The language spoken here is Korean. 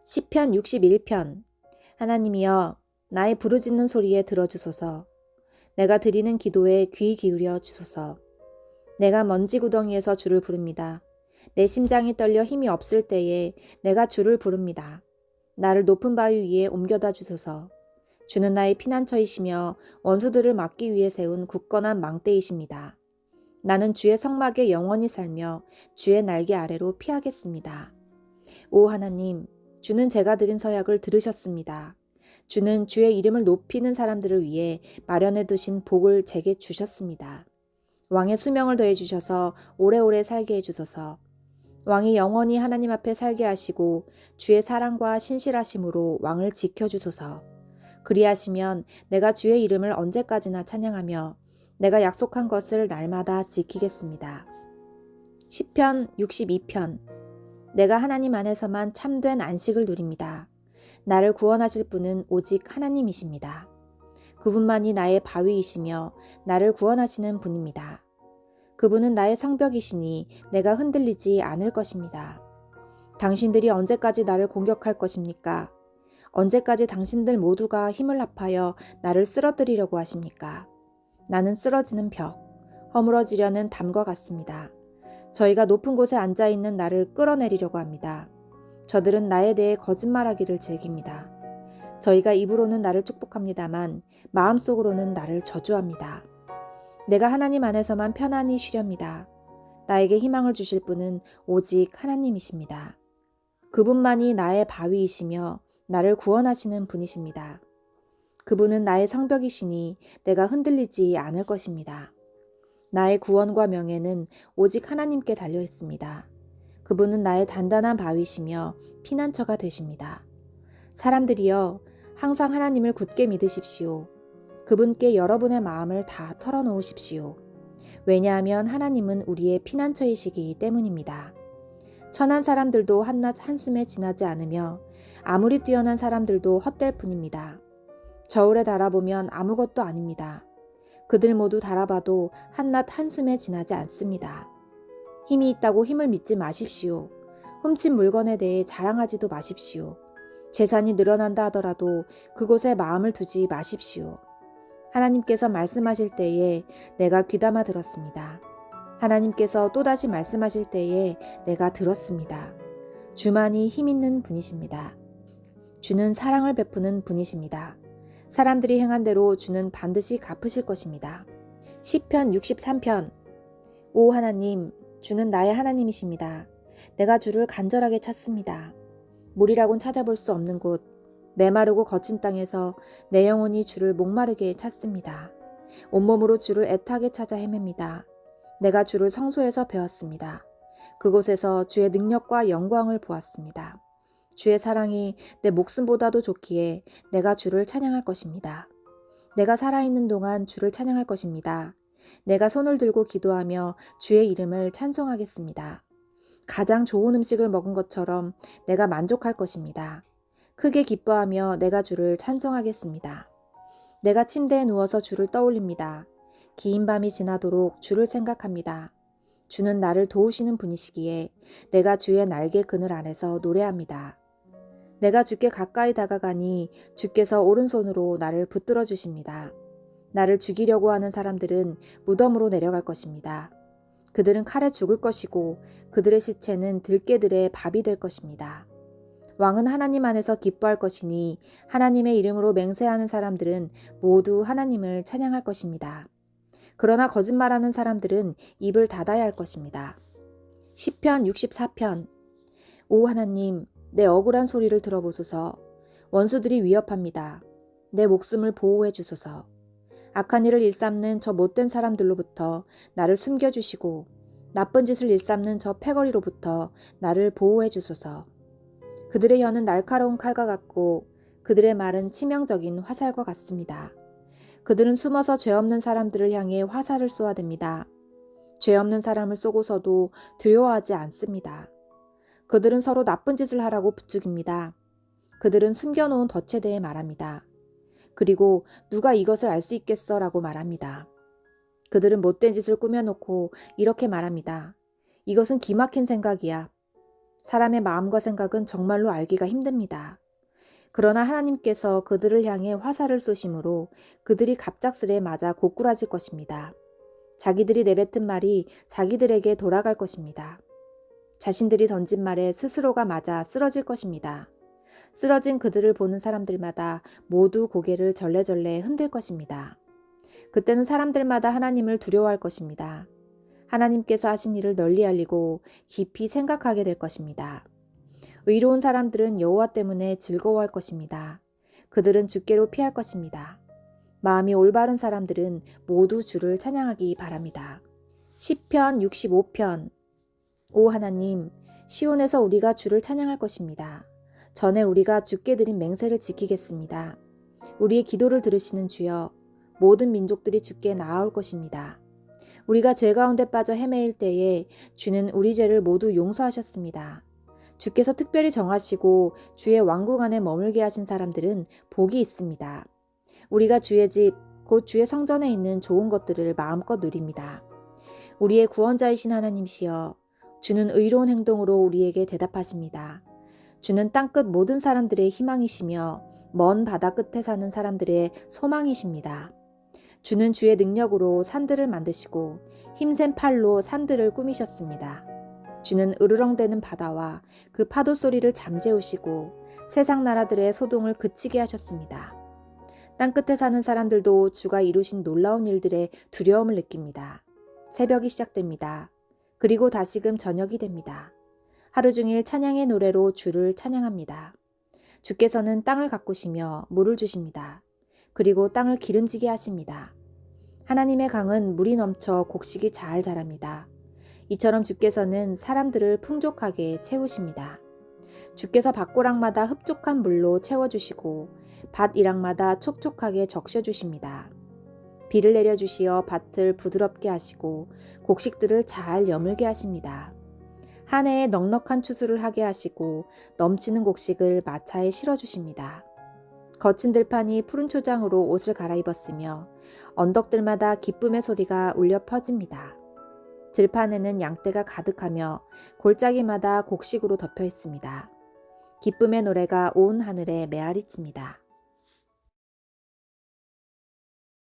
시편 61편. 하나님이여, 나의 부르짖는 소리에 들어주소서. 내가 드리는 기도에 귀 기울여 주소서. 내가 먼지 구덩이에서 주를 부릅니다. 내 심장이 떨려 힘이 없을 때에 내가 주를 부릅니다. 나를 높은 바위 위에 옮겨다 주소서. 주는 나의 피난처이시며 원수들을 막기 위해 세운 굳건한 망대이십니다. 나는 주의 성막에 영원히 살며 주의 날개 아래로 피하겠습니다. 오 하나님, 주는 제가 드린 서약을 들으셨습니다. 주는 주의 이름을 높이는 사람들을 위해 마련해 두신 복을 제게 주셨습니다. 왕의 수명을 더해 주셔서 오래오래 살게 해 주소서. 왕이 영원히 하나님 앞에 살게 하시고 주의 사랑과 신실하심으로 왕을 지켜 주소서. 그리하시면 내가 주의 이름을 언제까지나 찬양하며 내가 약속한 것을 날마다 지키겠습니다. 시편 62편. 내가 하나님 안에서만 참된 안식을 누립니다. 나를 구원하실 분은 오직 하나님이십니다. 그분만이 나의 바위이시며 나를 구원하시는 분입니다. 그분은 나의 성벽이시니 내가 흔들리지 않을 것입니다. 당신들이 언제까지 나를 공격할 것입니까? 언제까지 당신들 모두가 힘을 합하여 나를 쓰러뜨리려고 하십니까? 나는 쓰러지는 벽, 허물어지려는 담과 같습니다. 저희가 높은 곳에 앉아있는 나를 끌어내리려고 합니다. 저들은 나에 대해 거짓말하기를 즐깁니다. 저희가 입으로는 나를 축복합니다만 마음속으로는 나를 저주합니다. 내가 하나님 안에서만 편안히 쉬렵니다. 나에게 희망을 주실 분은 오직 하나님이십니다. 그분만이 나의 바위이시며 나를 구원하시는 분이십니다. 그분은 나의 성벽이시니 내가 흔들리지 않을 것입니다. 나의 구원과 명예는 오직 하나님께 달려 있습니다. 그분은 나의 단단한 바위시며 피난처가 되십니다. 사람들이여, 항상 하나님을 굳게 믿으십시오. 그분께 여러분의 마음을 다 털어놓으십시오. 왜냐하면 하나님은 우리의 피난처이시기 때문입니다. 천한 사람들도 한낱 한숨에 지나지 않으며 아무리 뛰어난 사람들도 헛될 뿐입니다. 저울에 달아보면 아무것도 아닙니다. 그들 모두 달아봐도 한낱 한숨에 지나지 않습니다. 힘이 있다고 힘을 믿지 마십시오. 훔친 물건에 대해 자랑하지도 마십시오. 재산이 늘어난다 하더라도 그곳에 마음을 두지 마십시오. 하나님께서 말씀하실 때에 내가 귀담아 들었습니다. 하나님께서 또다시 말씀하실 때에 내가 들었습니다. 주만이 힘 있는 분이십니다. 주는 사랑을 베푸는 분이십니다. 사람들이 행한 대로 주는 반드시 갚으실 것입니다. 시편 63편. 오 하나님, 주는 나의 하나님이십니다. 내가 주를 간절하게 찾습니다. 물이라곤 찾아볼 수 없는 곳, 메마르고 거친 땅에서 내 영혼이 주를 목마르게 찾습니다. 온몸으로 주를 애타게 찾아 헤맵니다. 내가 주를 성소에서 배웠습니다. 그곳에서 주의 능력과 영광을 보았습니다. 주의 사랑이 내 목숨보다도 좋기에 내가 주를 찬양할 것입니다. 내가 살아있는 동안 주를 찬양할 것입니다. 내가 손을 들고 기도하며 주의 이름을 찬송하겠습니다. 가장 좋은 음식을 먹은 것처럼 내가 만족할 것입니다. 크게 기뻐하며 내가 주를 찬송하겠습니다. 내가 침대에 누워서 주를 떠올립니다. 긴 밤이 지나도록 주를 생각합니다. 주는 나를 도우시는 분이시기에 내가 주의 날개 그늘 안에서 노래합니다. 내가 주께 가까이 다가가니 주께서 오른손으로 나를 붙들어 주십니다. 나를 죽이려고 하는 사람들은 무덤으로 내려갈 것입니다. 그들은 칼에 죽을 것이고 그들의 시체는 들깨들의 밥이 될 것입니다. 왕은 하나님 안에서 기뻐할 것이니 하나님의 이름으로 맹세하는 사람들은 모두 하나님을 찬양할 것입니다. 그러나 거짓말하는 사람들은 입을 닫아야 할 것입니다. 시편 64편. 오 하나님, 내 억울한 소리를 들어보소서. 원수들이 위협합니다. 내 목숨을 보호해 주소서. 악한 일을 일삼는 저 못된 사람들로부터 나를 숨겨주시고 나쁜 짓을 일삼는 저 패거리로부터 나를 보호해 주소서. 그들의 혀는 날카로운 칼과 같고 그들의 말은 치명적인 화살과 같습니다. 그들은 숨어서 죄 없는 사람들을 향해 화살을 쏘아댑니다. 죄 없는 사람을 쏘고서도 두려워하지 않습니다. 그들은 서로 나쁜 짓을 하라고 부추깁니다. 그들은 숨겨놓은 덫에 대해 말합니다. 그리고 누가 이것을 알 수 있겠어 라고 말합니다. 그들은 못된 짓을 꾸며놓고 이렇게 말합니다. 이것은 기막힌 생각이야. 사람의 마음과 생각은 정말로 알기가 힘듭니다. 그러나 하나님께서 그들을 향해 화살을 쏘심으로 그들이 갑작스레 맞아 고꾸라질 것입니다. 자기들이 내뱉은 말이 자기들에게 돌아갈 것입니다. 자신들이 던진 말에 스스로가 맞아 쓰러질 것입니다. 쓰러진 그들을 보는 사람들마다 모두 고개를 절레절레 흔들 것입니다. 그때는 사람들마다 하나님을 두려워할 것입니다. 하나님께서 하신 일을 널리 알리고 깊이 생각하게 될 것입니다. 의로운 사람들은 여호와 때문에 즐거워할 것입니다. 그들은 주께로 피할 것입니다. 마음이 올바른 사람들은 모두 주를 찬양하기 바랍니다. 시편 65편. 오 하나님, 시온에서 우리가 주를 찬양할 것입니다. 전에 우리가 주께 드린 맹세를 지키겠습니다. 우리의 기도를 들으시는 주여, 모든 민족들이 주께 나아올 것입니다. 우리가 죄 가운데 빠져 헤매일 때에 주는 우리 죄를 모두 용서하셨습니다. 주께서 특별히 정하시고 주의 왕국 안에 머물게 하신 사람들은 복이 있습니다. 우리가 주의 집, 곧 주의 성전에 있는 좋은 것들을 마음껏 누립니다. 우리의 구원자이신 하나님이시여, 주는 의로운 행동으로 우리에게 대답하십니다. 주는 땅끝 모든 사람들의 희망이시며 먼 바다 끝에 사는 사람들의 소망이십니다. 주는 주의 능력으로 산들을 만드시고 힘센 팔로 산들을 꾸미셨습니다. 주는 으르렁대는 바다와 그 파도 소리를 잠재우시고 세상 나라들의 소동을 그치게 하셨습니다. 땅끝에 사는 사람들도 주가 이루신 놀라운 일들에 두려움을 느낍니다. 새벽이 시작됩니다. 그리고 다시금 저녁이 됩니다. 하루 중일 찬양의 노래로 주를 찬양합니다. 주께서는 땅을 가꾸시며 물을 주십니다. 그리고 땅을 기름지게 하십니다. 하나님의 강은 물이 넘쳐 곡식이 잘 자랍니다. 이처럼 주께서는 사람들을 풍족하게 채우십니다. 주께서 밭고랑마다 흡족한 물로 채워주시고 밭 이랑마다 촉촉하게 적셔주십니다. 비를 내려주시어 밭을 부드럽게 하시고 곡식들을 잘 여물게 하십니다. 한 해에 넉넉한 추수를 하게 하시고 넘치는 곡식을 마차에 실어주십니다. 거친 들판이 푸른 초장으로 옷을 갈아입었으며 언덕들마다 기쁨의 소리가 울려 퍼집니다. 들판에는 양떼가 가득하며 골짜기마다 곡식으로 덮여 있습니다. 기쁨의 노래가 온 하늘에 메아리칩니다.